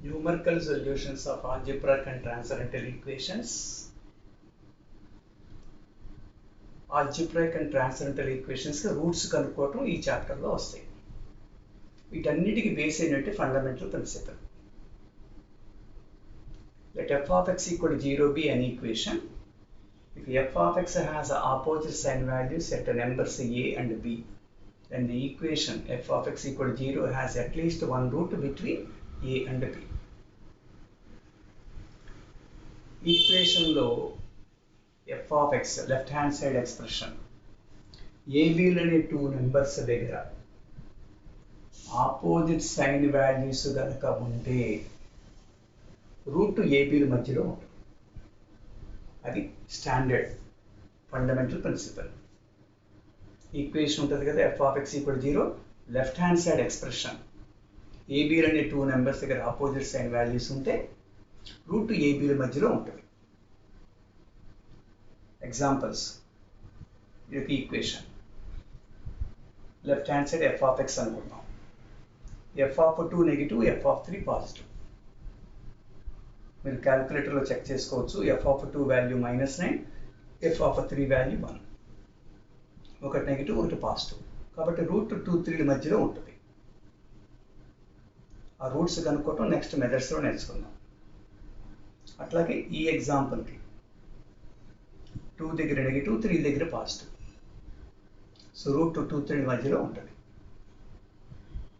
Numerical solutions of algebraic and transcendental equations. Algebraic and transcendental equations roots కనుక్కోవటం ఈ చాప్టర్లో వస్తాయి. వీటన్నిటికి బేస్ అయినట్టు fundamental principal. Let f of x equal to 0 be an equation. If f of x has opposite sign values at the numbers a and b, then the equation f of x equal to 0 has at least one root between a and b. Equation లో f of x left hand side expression a b లని two numbers దగ్గర opposite sign values గనక ఉంటే root ఏబీల మధ్యలో ఉంటుంది. అది standard fundamental principal. Equation ఉంటుంది కదా, f of x equal 0, left hand side expression ఏబీలు అనే టూ నెంబర్స్ దగ్గర ఆపోజిట్ సైన్ వాల్యూస్ ఉంటే రూట్ ఏబీల మధ్యలో ఉంటుంది. ఎగ్జాంపుల్స్, ఇది equation. Left hand side f of x అనుకుందాం. F of 2 negative, f of 3 positive. మీరు క్యాల్కులేటర్లో చెక్ చేసుకోవచ్చు. F of 2 value -9, f of 3 value 1. ఒకటి నెగిటివ్, ఒకటి పాజిటివ్. కాబట్టి రూట్ 2, 3 మధ్యలో ఉంటుంది. ఆ రూట్స్ కనుక్కోవటం నెక్స్ట్ మెథడ్స్లో నేర్చుకుందాం. అట్లాగే ఈ ఎగ్జాంపుల్కి 2 దగ్గర నెగిటివ్, 3 దగ్గర పాజిటివ్. సో రూట్ 2, 3 మధ్యలో ఉంటుంది.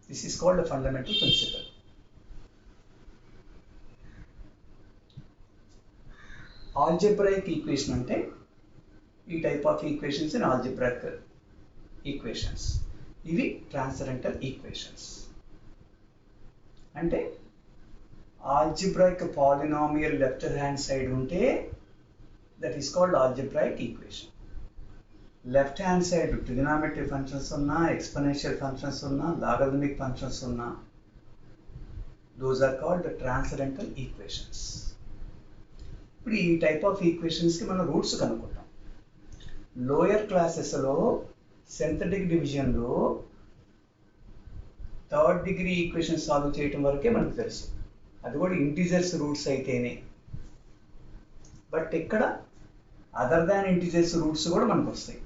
This is called fundamental principle. Algebraic equation అంటే ఈ type of equations in algebraic equations. ఇవి ట్రాన్సెండెంటల్ ఈక్వేషన్స్. అంటే algebraic polynomial left hand side ఉంటే that is called algebraic equation. Left hand side trigonometry functions ఉన్నా, exponential functions ఉన్నా, logarithmic functions ఉన్నా, those are called transcendental equations. ఇప్పుడు ఈ type of ఈక్వేషన్స్కి మనం రూట్స్ కనుక్కుంటాం. లోయర్ క్లాసెస్లో సింథటిక్ డివిజన్లో థర్డ్ డిగ్రీ ఈక్వేషన్ సాల్వ్ చేయటం వరకే మనకు తెలుసు. అది కూడా ఇంటీజర్స్ రూట్స్ అయితేనే. బట్ ఇక్కడ అదర్ దాన్ ఇంటీజర్స్ రూట్స్ కూడా మనకు వస్తాయి.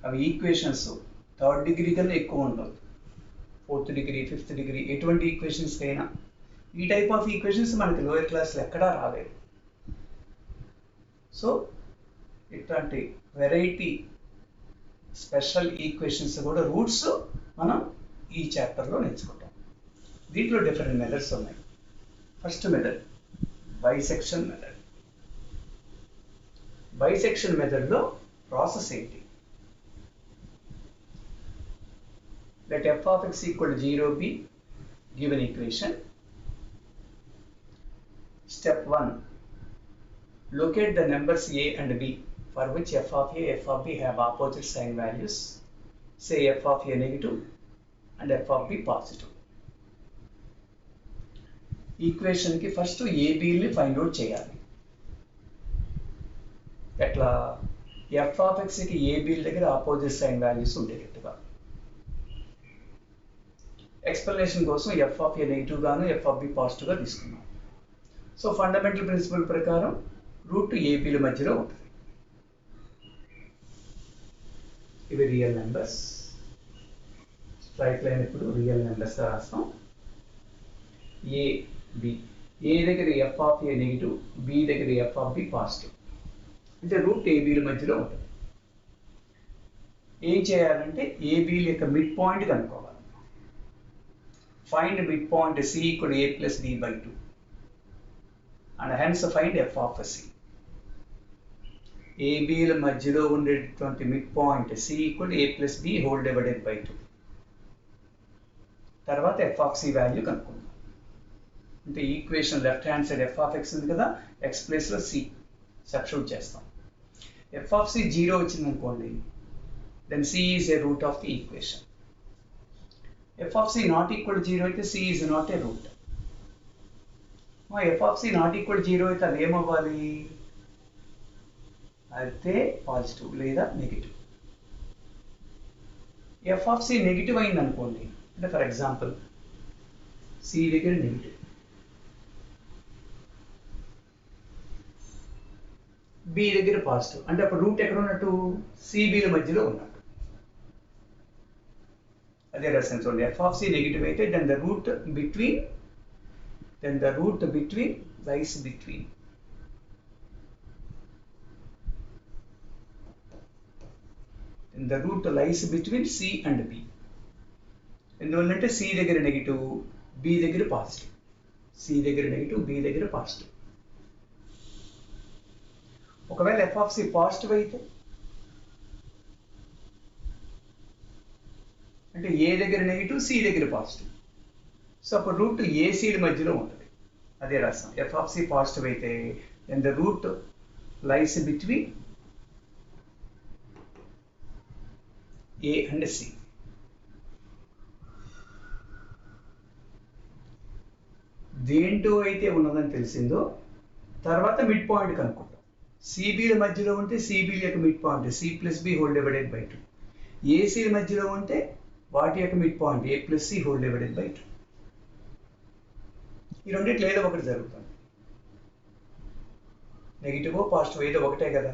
అవి ఈక్వేషన్స్ థర్డ్ డిగ్రీ కన్నా ఎక్కువ ఉండవు. 4th డిగ్రీ, 5th డిగ్రీ, ఎటువంటి ఈక్వేషన్స్కి అయినా ఈ టైప్ ఆఫ్ ఈక్వేషన్స్ మనకి లోయర్ క్లాస్లో ఎక్కడా రాలేదు. సో ఇట్లాంటి వెరైటీ స్పెషల్ ఈక్వేషన్స్ కూడా రూట్స్ మనం ఈ చాప్టర్లో నేర్చుకుంటాం. దీంట్లో డిఫరెంట్ మెథడ్స్ ఉన్నాయి. First method bisection method. Bisection మెథడ్లో ప్రాసెస్ ఏంటి? Let F of x equal to 0 be given equation. Step 1. Locate the numbers a and b for which f of a, f of b have opposite sign values. Say f of a negative and f of b positive. Equation ki first a b ni find out cheyali. Etla f of x ki a b దగ్గర opposite sign values ఉండేటట్టుగా. Explanation కోసం f of a negative గాను f of b positive గా తీసుకున్నాం. So fundamental principle ప్రకారం root ఏబీల మధ్యలో ఉంటుంది. ఇవి రియల్ నెంబర్స్. స్ట్రైట్ లైన్ ఇప్పుడు రియల్ నెంబర్స్ రాస్తాం. ఏ బి, ఏ దగ్గర f of a negative, b దగ్గర ఎఫ్ ఆఫ్ బి పాజిటివ్. అంటే రూట్ ఏబీల మధ్యలో ఉంటుంది. ఏం చేయాలంటే ఏబీల యొక్క మిడ్ పాయింట్ కనుక్కోవాలి. Find mid point c equal a plus b by 2. And hence find f of c. ABల మధ్యలో ఉండేటువంటి mid point c equal a plus b whole divided by 2. తర్వాత f of c వాల్యూ కనుక్కుందాం. అంటే equation left hand side f of x ఉంది కదా, x ప్లేస్లో c substitute చేస్తాం. f of c 0 వచ్చింది అనుకోండి, then c is a root of the equation. f of c not equal 0 అయితే c is not a root. F of C not equal 0 అయితే అది ఏమవ్వాలి? అయితే పాజిటివ్ లేదా negative. F of c negative అయింది అనుకోండి, అంటే ఫర్ ఎగ్జాంపుల్ సి దగ్గర నెగిటివ్, బి దగ్గర పాజిటివ్. అంటే అప్పుడు రూట్ ఎక్కడ ఉన్నట్టు సిబిల మధ్యలో ఉన్నట్టు. అదే రాసాను చూడండి. ఎఫ్ ఆఫ్ సి నెగిటివ్ అయితే then the root between lies between c and b. ఎందువల్లంటే సి దగ్గర నెగిటివ్, బి దగ్గర పాజిటివ్. సి దగ్గర నెగిటివ్, బి దగ్గర పాజిటివ్. ఒకవేళ ఎఫ్ ఆఫ్ సి పాజిటివ్ అయితే అంటే ఏ దగ్గర నెగిటివ్, సి దగ్గర పాజిటివ్. సో అప్పుడు రూట్ ఏసీల మధ్యలో ఉంటుంది. అదే రాస్తాం. ఎఫ్ ఆఫ్ సి పాజిటివ్ అయితే then the root lies between a and c. దేంటో అయితే ఉన్నదని తెలిసిందో తర్వాత మిడ్ పాయింట్ కనుక్కుంటాం. సిబిల మధ్యలో ఉంటే సిబిల యొక్క mid point c plus b whole divided by 2. ఏసీల మధ్యలో ఉంటే వాటి యొక్క mid point a plus c whole divided by 2. ఈ రెండిట్లో ఏదో ఒకటి జరుగుతుంది. నెగిటివ్ పాజిటివ్ ఏదో ఒకటే కదా.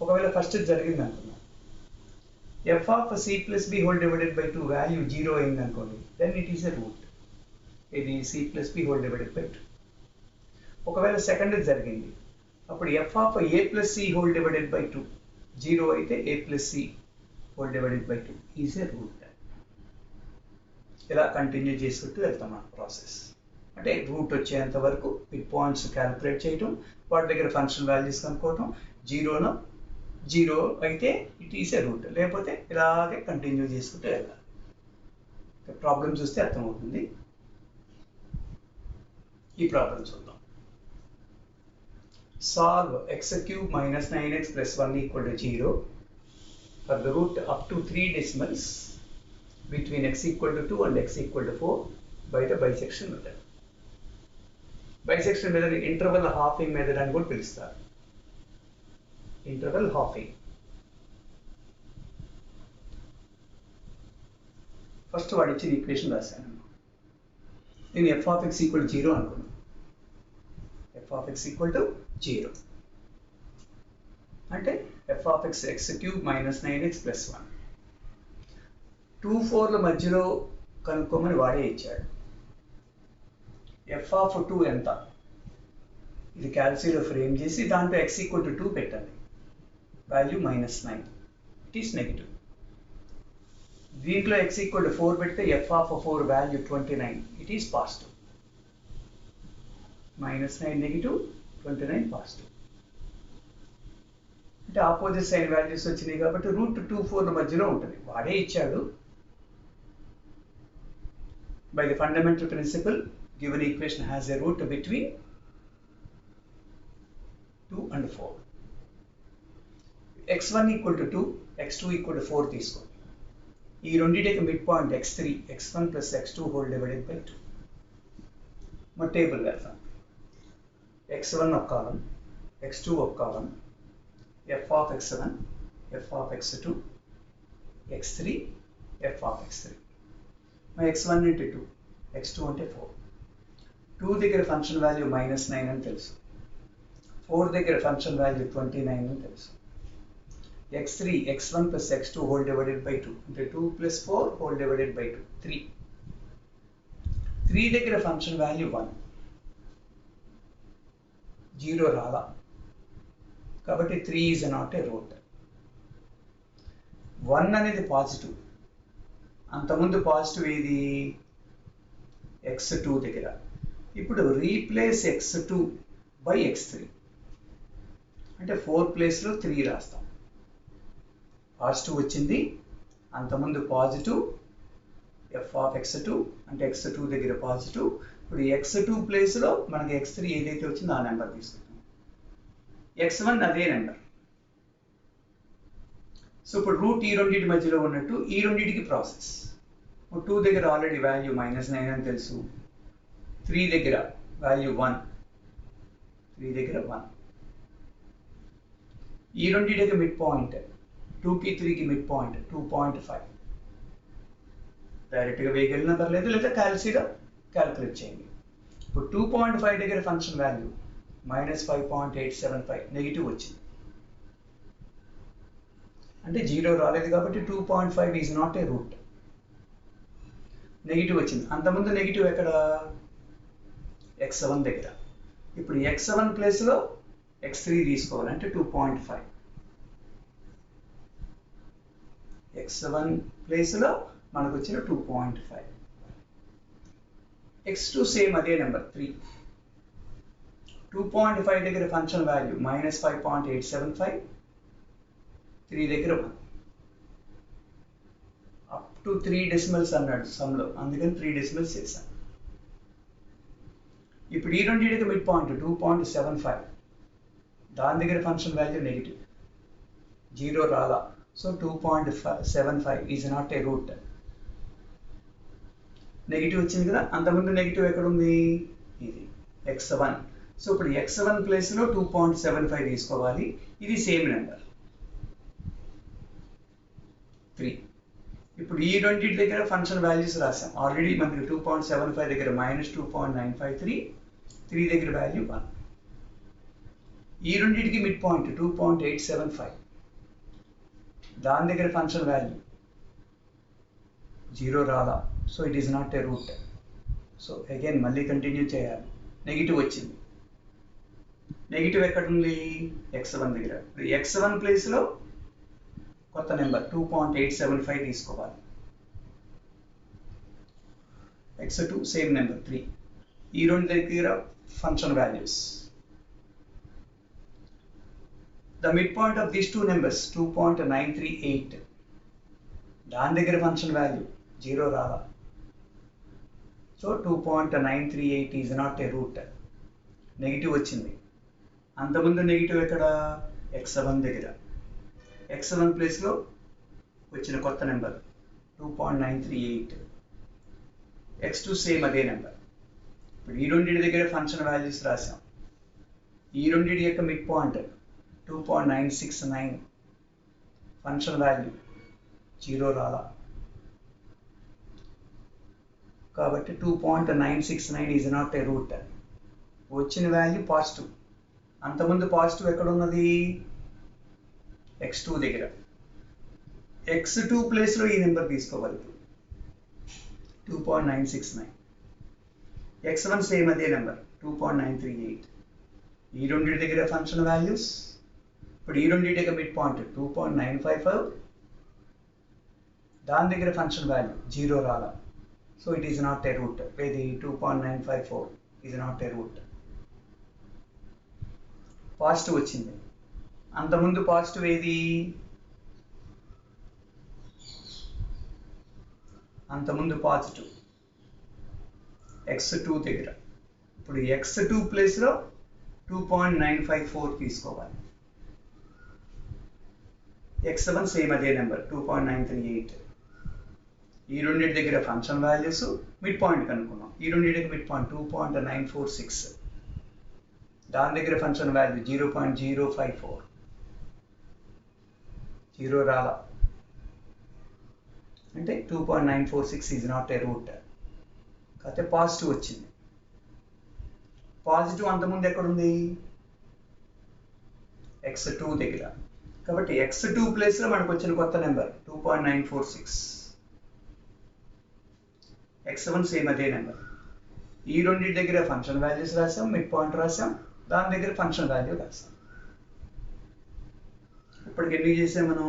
ఒకవేళ ఫస్ట్ జరిగింది అనుకున్నాం, f of c plus b whole divided by 2 value 0 అయింది అనుకోండి, then it is a root. ఇది c plus b whole divided by 2. ఒకవేళ సెకండ్ జరిగింది, అప్పుడు f of a plus c whole divided by 2 0 అయితే a plus c whole divided by 2 is a root. ఇలా continue చేసుకుంటూ వెళ్తాం మన ప్రాసెస్. అంటే రూట్ వచ్చేంత వరకు మిడ్ పాయింట్స్ క్యాలిక్యులేట్ చేయటం, వాటి దగ్గర ఫంక్షన్ వాల్యూస్ కనుక్కోవటం. 0 అయితే ఇట్ ఈస్ ఎ రూట్, లేకపోతే ఇలాగే కంటిన్యూ చేసుకుంటూ వెళ్ళాలి. ప్రాబ్లం చూస్తే అర్థమవుతుంది. ఈ ప్రాబ్లం చూద్దాం. Solve x cube minus 9x plus 1 equal to 0 for the root up to 3 decimals between x equal to 2 and x equal to 4 by the bisection method. Bisection method interval halving method అని కూడా పిలుస్తారు. Interval halving. First వాడు ఇచ్చిన equation రాశాను. నేను f of x equal to 0 అనుకున్నాను. f of x equal to 0 అంటే f of x x cube minus 9x plus 1. 2, 4ల మధ్యలో కనుక్కోమని వాడే ఇచ్చాడు. f of 2 ఎంత? ఇది క్యాల్సిలో ఫ్రేమ్ చేసి దాంట్లో x equal to 2 పెట్టండి. Value -9, it is negative. దీంట్లో x equal to 4 పెడితే f of 4 value 29, it is positive. -9 negative, 29 positive. అంటే ఆపోజిట్ సైడ్ వాల్యూస్ వచ్చినాయి కాబట్టి రూట్ 2, 4ల మధ్యలో ఉంటుంది. వాడే ఇచ్చాడు. By the fundamental principle given equation has a root between 2 and 4. x1 equal to 2, x2 equal to 4 తీసుకోండి. ఈ రెండింటికి mid point x3, x1 plus x2 whole divided by 2. మన టేబుల్ వెళ్తాం. x1 ఒక కాలం, x2 ఒక కాలం, f of x1, f of x2, x3, f of x3. మరి x1 into 2, x2 అంటే 4. 2 దగ్గర ఫంక్షన్ వాల్యూ -9 అని తెలుసు. 4 దగ్గర ఫంక్షన్ వాల్యూ 29 అని తెలుసు. x3, x1 plus x2 whole divided by 2 అంటే 2 plus 4 హోల్ డివైడెడ్ బై 2, 3. 3 దగ్గర ఫంక్షన్ వాల్యూ 1, 0 రాలా కాబట్టి 3 ఈజ్ నాట్ ఏ రూట్. 1 అనేది పాజిటివ్. అంతకుముందు పాజిటివ్ ఏది? x2 దగ్గర. ఇప్పుడు రీప్లేస్ x2 బై x3 అంటే 4 ప్లేస్లో 3 రాస్తాం. పాజిటివ్ వచ్చింది, అంతకుముందు పాజిటివ్, f of x2 అంటే x2 దగ్గర పాజిటివ్. ఇప్పుడు x2 ప్లేస్లో మనకి x3 ఏదైతే వచ్చిందో ఆ నెంబర్ తీసుకుంటాం. x1 అదే నెంబర్. సో ఇప్పుడు రూట్ ఈ రెండింటి మధ్యలో ఉన్నట్టు ఈ రెండింటికి ప్రాసెస్. 2 దగ్గర ఆల్రెడీ వాల్యూ -9 అని తెలుసు. 3 దగ్గర వాల్యూ 1, 3 దగ్గర 1. ఈ రెండింటికి మిడ్ పాయింట్ 2కి 3కి మిడ్ పాయింట్ 2.5. డైరెక్ట్గా వేయగలిగినా పర్లేదు, లేదా క్యాల్సీలో క్యాలిక్యులేట్ చేయండి. ఇప్పుడు 2.5 దగ్గర ఫంక్షన్ వాల్యూ -5.875 నెగిటివ్ వచ్చింది, అంటే 0 రాలేదు కాబట్టి 2.5 is not a root. Negative వచ్చింది, అంతకుముందు నెగిటివ్ ఎక్కడ? x7 దగ్గర. ఇప్పుడు x7 ప్లేస్లో x3 తీసుకోవాలి, అంటే 2.5. x7 ప్లేస్లో మనకు వచ్చిన 2.5. x2 సేమ్ అదే నెంబర్ 3. 2.5 దగ్గర ఫంక్షన్ వాల్యూ -5.875, 3 దగ్గర 1. అప్ టు 3 డెసిమల్స్ అన్నాడు సమ్లో, అందుకని 3 డెసిమల్స్ చేశాను. ఇప్పుడు ఈ రెండింటికి మిడ్ పాయింట్ 2.75, దాని దగ్గర ఫంక్షన్ వాల్యూ నెగిటివ్, 0 రాలా. So 2.75 is not a root. Negative వచ్చింది కదా, అంతకుముందు నెగిటివ్ ఎక్కడ ఉంది? ఇది x7. సో ఇప్పుడు x7 ప్లేస్లో 2.75 తీసుకోవాలి, ఇది సేమ్ నెంబర్ 3. ఇప్పుడు ఈ రెండింటి దగ్గర ఫంక్షన్ వాల్యూస్ రాసాం ఆల్రెడీ. మనకి 2.75 దగ్గర -2.953, 3 దగ్గర వాల్యూ 1. ఈ రెండింటికి మిడ్ పాయింట్ 2.875, దాని దగ్గర ఫంక్షన్ వాల్యూ 0 రాలా. So it is not a root. So again మళ్ళీ కంటిన్యూ చేయాలి. నెగిటివ్ వచ్చింది, నెగిటివ్ ఎక్కడుంది? x7 దగ్గర. x7 ప్లేస్లో కొత్త నెంబర్ 2.875 తీసుకోవాలి. x2 same number 3. ఈ రెండు దగ్గర function values. The midpoint of these two numbers 2.938, దాని దగ్గర ఫంక్షన్ వాల్యూ 0 రాలా. So 2.938 is not a root. Negative వచ్చింది, అంతకుముందు నెగిటివ్ ఎక్కడ? x7 దగ్గర. x7 ప్లేస్లో వచ్చిన కొత్త నెంబర్ 2.938. x2 సేమ్ అదే నెంబర్. ఇప్పుడు ఈ రెండింటి దగ్గర ఫంక్షన్ వాల్యూస్ రాసాం. ఈ రెండింటి యొక్క మిడ్ పాయింట్ 2.969, ఫంక్షన్ వాల్యూ 0 రాలా. కాబట్టి 2.969 ఈజ్ నాట్ ఏ రూట్. వచ్చిన వాల్యూ పాజిటివ్, అంతకుముందు పాజిటివ్ ఎక్కడ ఉన్నది? x2 దగ్గర. x2 ప్లేస్లో ఈ నెంబర్ తీసుకోవాలి 2.969. x1 సేమ్ అదే నెంబర్ 2.938. ఈ రెండింటి దగ్గర ఫంక్షన్ వాల్యూస్. ఇప్పుడు ఈ రెండింటి యొక్క మిడ్ పాయింట్ 2.955, దాని దగ్గర ఫంక్షన్ వాల్యూ 0 రాలా. So it is not a root. ఇది 2.954 is not a root. Positive వచ్చింది, అంతకుముందు పాజిటివ్ ఏది? అంతకుముందు పాజిటివ్ x2 దగ్గర. ఇప్పుడు x2 ప్లేస్లో 2.954 తీసుకోవాలి. x7 సేమ్ అదే నెంబర్ 2.938. ఈ రెండింటి దగ్గర ఫంక్షన్ వాల్యూస్, మిడ్ పాయింట్ కనుక్కున్నాం. ఈ రెండింటికి మిడ్ పాయింట్ 2.946, దాని దగ్గర ఫంక్షన్ వాల్యూ 0.054, 0 రాలా. అంటే 2.946 ఈజ్ నాట్ ఏ రూట్. కాకపోతే పాజిటివ్ వచ్చింది. పాజిటివ్ అంతకుముందు ఎక్కడుంది? x2 దగ్గర. కాబట్టి x2 ప్లేస్లో మనకు వచ్చిన కొత్త నెంబర్ 2.946. x7 సేమ్ అదే నెంబర్. ఈ రెండింటి దగ్గర ఫంక్షన్ వాల్యూస్ రాసాం, మిడ్ పాయింట్ రాసాం, దాని దగ్గర ఫంక్షన్ వాల్యూ రాసాం. ఇప్పటికి ఎన్ని చేసాం మనం?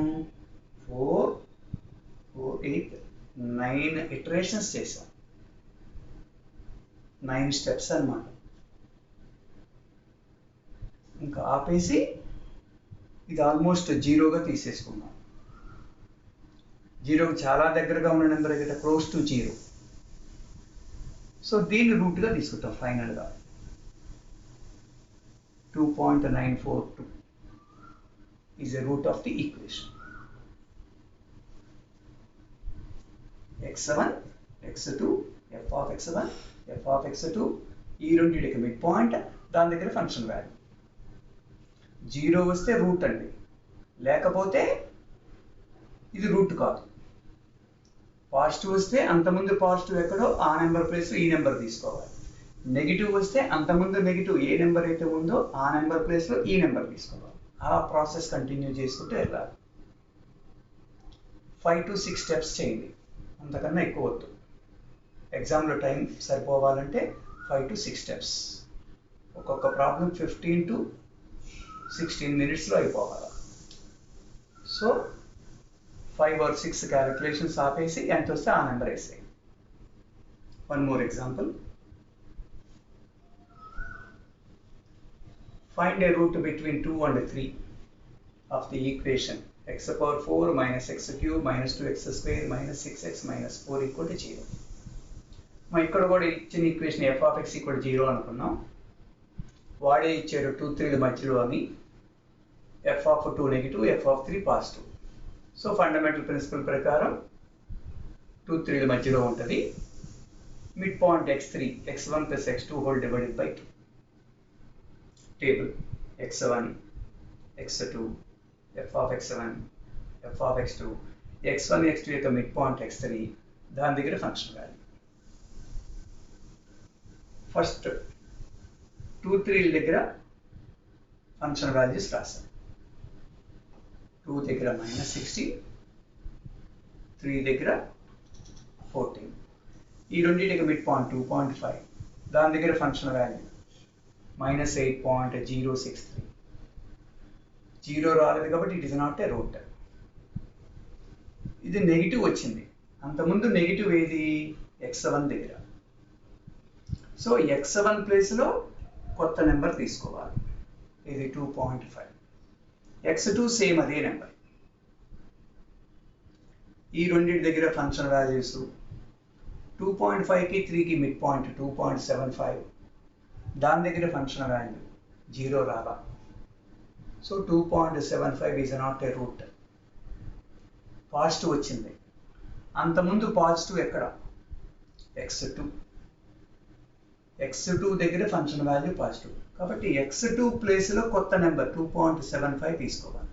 4, 8, 9 ఇటరేషన్స్ చేసాం. 9 స్టెప్స్ అన్నమాట. ఇంకా ఆపేసి ఇది ఆల్మోస్ట్ 0గా తీసేసుకున్నాం. 0కి చాలా దగ్గరగా ఉన్న నెంబర్ అయితే క్లోజ్ టు 0. సో దీన్ని రూట్గా తీసుకుంటాం ఫైనల్గా. 2.942 is a root of the equation. x7, x2, f of x1, f of x2, ఈ రెండింటికి మిడ్ పాయింట్, దాని దగ్గర ఫంక్షన్ వాల్యూ. 0 వస్తే రూట్ అండి, లేకపోతే ఇది రూట్ కాదు. పాజిటివ్ వస్తే అంతకుముందు పాజిటివ్ ఎక్కడో ఆ నెంబర్ ప్లేస్లో ఈ నెంబర్ తీసుకోవాలి. నెగిటివ్ వస్తే అంతకుముందు నెగిటివ్ ఏ నెంబర్ అయితే ఉందో ఆ నెంబర్ ప్లేస్లో ఈ నెంబర్ తీసుకోవాలి. ఆ ప్రాసెస్ కంటిన్యూ చేసుకుంటూ వెళ్ళాలి. 5 to 6 స్టెప్స్ చేయండి, అంతకన్నా ఎక్కువ వద్దు. ఎగ్జామ్లో టైం సరిపోవాలంటే 5 to 6 స్టెప్స్. ఒక్కొక్క ప్రాబ్లం 15 to 16 మినిట్స్లో అయిపోవాలి. సో 5 or 6 క్యాలిక్యులేషన్స్ ఆపేసి ఎంత వస్తే ఆ నెంబర్ వేసేయండి. One more example. Find a root between 2 and 3 of the equation x power 4 minus x cube minus 2x square minus 6x minus 4 equal to 0. మనం ఇక్కడ కూడా ఇచ్చిన equation f of x equal to 0 అనుకున్నాం. వాడే ఇచ్చాడు 2, 3 మధ్యలో అని. f of 2 negative, f of 3 positive. So fundamental principle ప్రకారం 2, 3 మధ్యలో ఉంటుంది. Mid point x3, x1 plus x2 whole divided by 2. Table x1, x2, f of x1, f of x2, x1, x2 యొక్క mid point x3, దాని దగ్గర function value. First 2, 3 దగ్గర function values రాశాం. 2 దగ్గర -16, 3 దగ్గర 14. ఈ రెండింటికి మిడ్ పాయింట్ 2.5, దాని దగ్గర ఫంక్షన్ వాల్యూ -8.063. 0 రాలేదు కాబట్టి it is not a root. ఇది నెగిటివ్ వచ్చింది. అంతకుముందు నెగిటివ్ ఏది? x1 దగ్గర. సో x1 ప్లేస్లో కొత్త నెంబర్ తీసుకోవాలి. ఇది 2.5. x2 సేమ్ అదే నెంబర్. ఈ రెండింటి దగ్గర ఫంక్షన్ వాల్యూస్ 2.5కి 3కి మిడ్ పాయింట్ 2.75. దాని దగ్గర ఫంక్షన్ వాల్యూ 0 రాలా. So 2.75 is not a root. Positive వచ్చింది. అంతకుముందు పాజిటివ్ ఎక్కడ? x2. x2 దగ్గర ఫంక్షన్ వాల్యూ పాజిటివ్ కాబట్టి x2 ప్లేస్లో కొత్త నెంబర్ 2.75 తీసుకోవాలి.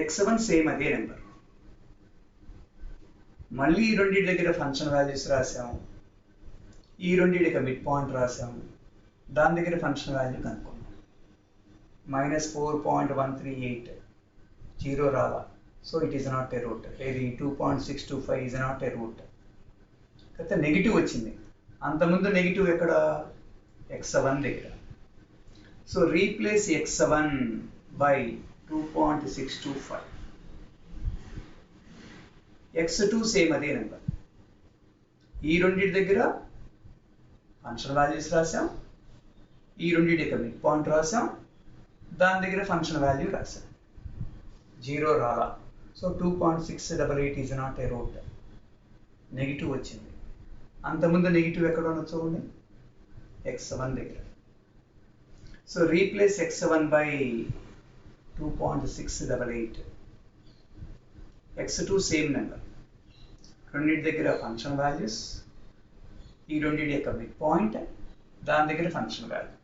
x1 సేమ్ అదే నెంబర్. మళ్ళీ ఈ రెండింటి దగ్గర ఫంక్షన్ వాల్యూస్ రాసాము. ఈ రెండింటికి మిడ్ పాయింట్ రాసాము. దాని దగ్గర ఫంక్షన్ వాల్యూ కనుక్కున్నాం. -4.138, 0 రాలా. So it is not a root. ఇది 2.625 ఈజ్ నాట్ ఏ రూట్. అయితే నెగిటివ్ వచ్చింది. అంతకుముందు నెగిటివ్ ఎక్కడ? x1 దగ్గర. So replace x1 by 2.625. x2 same అదే నెంబర్. ఈ రెండింటి దగ్గర ఫంక్షన్ వాల్యూస్ రాసాం. ఈ రెండింటికి మిడ్ పాయింట్ రాసాం. దాని దగ్గర ఫంక్షన్ వాల్యూ రాసాం. 0 రాలా. So 2.688 is not a root. Negative వచ్చింది. అంతకుముందు నెగిటివ్ ఎక్కడ ఉన్నది చూడండి? x1 దగ్గర. So replace x1 by 2.688. x2 same number. రెండింటి దగ్గర ఫంక్షన్ వాల్యూస్. ఈ రెండింటి యొక్క మిడ్ పాయింట్, దాని దగ్గర ఫంక్షన్ వాల్యూ.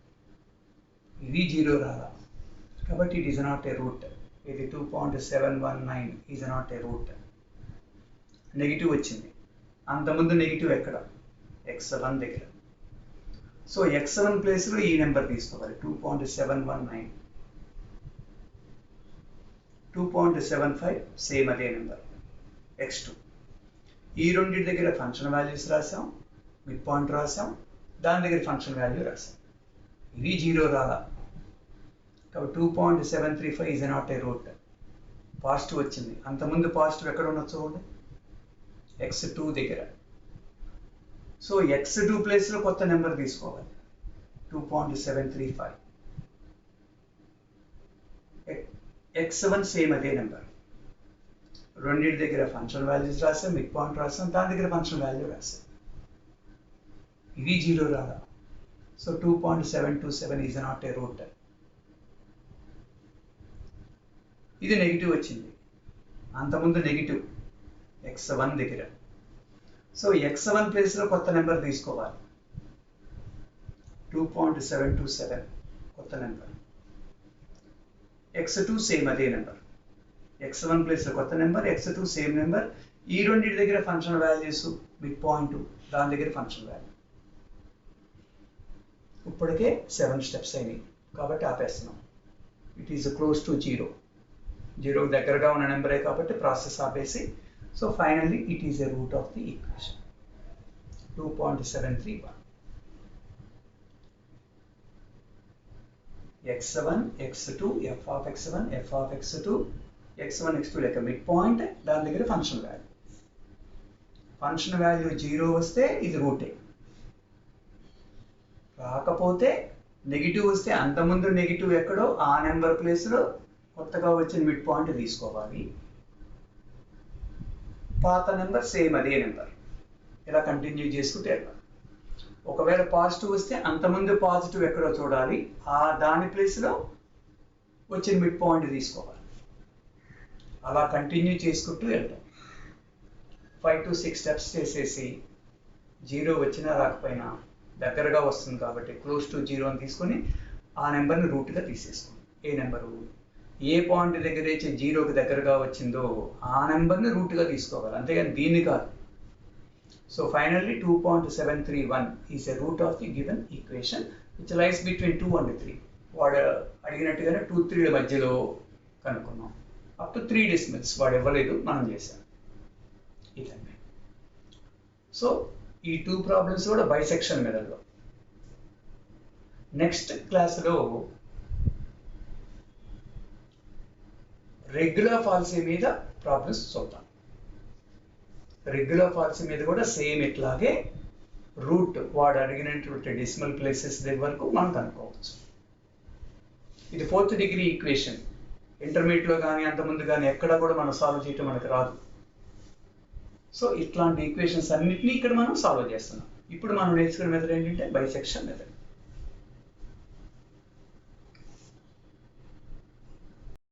ఇది 0 రాలా కాబట్టి it is not a root. ఇది 2.719 is not a root. Negative వచ్చింది. అంతకుముందు నెగిటివ్ ఎక్కడ? x1 దగ్గర. సో x1 ప్లేస్లో ఈ నెంబర్ తీసుకోవాలి. 2.719. 2.75 సేమ్ అదే నెంబర్. x2. ఈ రెండింటి దగ్గర ఫంక్షన్ వాల్యూస్ రాసాం. మిడ్ పాయింట్ రాసాం. దాని దగ్గర ఫంక్షన్ వాల్యూ రాసాం. ఇది 0 రాలా కాబట్టి 2.735 is not a root. Positive వచ్చింది. అంతకుముందు పాజిటివ్ ఎక్కడ ఉన్నది చూడండి? x2 దగ్గర. సో x2 ప్లేస్లో కొత్త నెంబర్ తీసుకోవాలి. 2.735. x1 సేమ్ అదే నెంబర్. రెండింటి దగ్గర ఫంక్షన్ వాల్యూస్ రాసాం. మిడ్ పాయింట్ రాసాం. దాని దగ్గర ఫంక్షన్ వాల్యూ రాసాం. ఇది 0 రాలా. So 2.727 is not a root. ఇది నెగిటివ్ వచ్చింది. అంతకుముందు నెగిటివ్ x1 దగ్గర. సో x1 ప్లేస్లో కొత్త నెంబర్ తీసుకోవాలి. 2.727 కొత్త నెంబర్. x2 సేమ్ అదే నెంబర్. x1 ప్లేస్లో కొత్త నెంబర్, x2 సేమ్ నెంబర్. ఈ రెండింటి దగ్గర ఫంక్షన్ వాల్యూస్ మిడ్ పాయింట్, దాని దగ్గర ఫంక్షన్ వాల్యూ. ఇప్పటికే 7 స్టెప్స్ అయినాయి కాబట్టి ఆపేస్తున్నాం. It is close to 0. 0కి దగ్గరగా ఉన్న నెంబరే కాబట్టి ప్రాసెస్ ఆపేసి. So finally it is a root of the equation 2.731. x1 x2 f of x1 f of x2 x1 x2 లెక్క మిడ్ పాయింట్, దాని దగ్గర ఫంక్షన్ వాల్యూ. ఫంక్షన్ వాల్యూ 0 వస్తే ఇది రూటే, రాకపోతే నెగిటివ్ వస్తే అంతకుముందు నెగిటివ్ ఎక్కడో ఆ నెంబర్ ప్లేస్లో కొత్తగా వచ్చిన మిడ్ పాయింట్ తీసుకోవాలి. పాత నెంబర్ సేమ్ అదే నెంబర్, ఇలా కంటిన్యూ చేసుకుంటే వెళ్ళాలి. ఒకవేళ పాజిటివ్ వస్తే అంతకుముందు పాజిటివ్ ఎక్కడో చూడాలి, ఆ దాని ప్లేస్లో వచ్చిన మిడ్ పాయింట్ తీసుకోవాలి. అలా కంటిన్యూ చేసుకుంటూ వెళ్తాం. 5 to 6 స్టెప్స్ చేసేసి 0 వచ్చినా రాకపోయినా దగ్గరగా వస్తుంది కాబట్టి క్లోజ్ టు 0 అని తీసుకొని ఆ నెంబర్ని రూట్గా తీసేసుకోండి. ఏ నెంబరు ఏ పాయింట్ దగ్గర అయితే 0కి దగ్గరగా వచ్చిందో ఆ నెంబర్ని రూట్గా తీసుకోవాలి, అంతేగాని దీన్ని కాదు. So finally 2.731 is a root of the given equation which lies between 2 and 3. వాడు అడిగినట్టుగానే 2, 3 మధ్యలో కనుక్కున్నాం. అప్ టు 3 డెసిమల్స్ వాడు ఇవ్వలేదు, మనం చేసాం. ఇదండి. సో ఈ 2 ప్రాబ్లమ్స్ కూడా బైసెక్షన్ మెథడ్లో. నెక్స్ట్ క్లాస్లో రెగ్యులర్ ఫాల్సీ మీద ప్రాబ్లమ్స్ చూద్దాం. రెగ్యులర్ ఫాల్సీ మీద కూడా సేమ్ ఇట్లాగే రూట్ వాడు అడిగినటువంటి డెసిమల్ ప్లేసెస్ దగ్గర వరకు మనం కనుక్కోవచ్చు. ఇది 4th డిగ్రీ ఈక్వేషన్. ఇంటర్మీడియట్లో కానీ అంతకుముందు కానీ ఎక్కడ కూడా మనం సాల్వ్ చేయటం మనకు రాదు. సో ఇట్లాంటి ఈక్వేషన్స్ అన్నిటినీ ఇక్కడ మనం సాల్వ్ చేస్తున్నాం. ఇప్పుడు మనం నేర్చుకునే మెథడ్ ఏంటంటే బైసెక్షన్ మెథడ్.